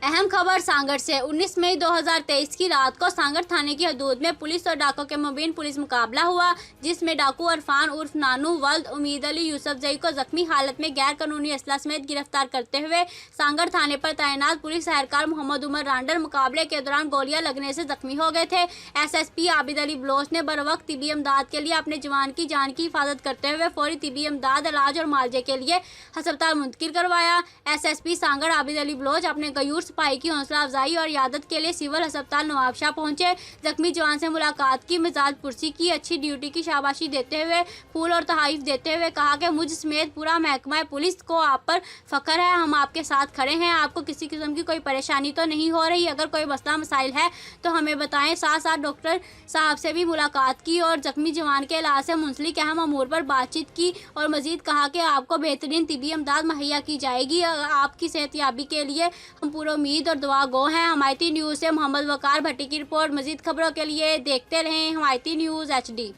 अहम खबर सांगड़ से 19 मई 2023 की रात को सांगड़ थाने की हदूद में पुलिस और डाकुओं के मुबीन पुलिस मुकाबला हुआ, जिसमें डाकू अरफान उर्फ नानू वल्द उम्मीद अली यूसुफजई को जख्मी हालत में गैर कानूनी असला समेत गिरफ्तार करते हुए सांगड़ थाने पर तैनात पुलिस एहलकार मोहम्मद उमर रांडर मुकाबले के दौरान गोलियां लगने से जख्मी हो गए थे। SSP आबिद अली बलोच ने बरवक्त तिबी इमदाद के लिए अपने जवान की जान की हिफाजत करते हुए फौरी तिबी इमदाद, इलाज और मुआवजे के लिए अस्पताल मुंतकिल करवाया। SSP सांगड़ आबिद अली बलोच अपने गयूर सिपाही की हौसला अफजाई और यादत के लिए सिविल अस्पताल नवाबशाह पहुंचे। जख्मी जवान से मुलाकात की, मिजाज पुरसी की, अच्छी ड्यूटी की शाबाशी देते हुए फूल और तहाइफ देते हुए कहा कि मुझ समेत पूरा महकमा पुलिस को आप पर फख्र है, हम आपके साथ खड़े हैं, आपको किसी किस्म की कोई परेशानी तो नहीं हो रही, अगर कोई मसला मसाइल है तो हमें बताएं। साथ साथ डॉक्टर साहब से भी मुलाकात की और जख्मी जवान के इलाज से मुंसलिक अहम अमूर पर बातचीत की और मजीद कहा कि आपको बेहतरीन तिबी इमदाद मुहैया की जाएगी। आपकी सेहतयाबी के लिए हम पूरी उम्मीद और दुआ गो हैं। हमायती न्यूज़ से मोहम्मद वकार भट्टी की रिपोर्ट। मजीद खबरों के लिए देखते रहें हमायती न्यूज़ HD।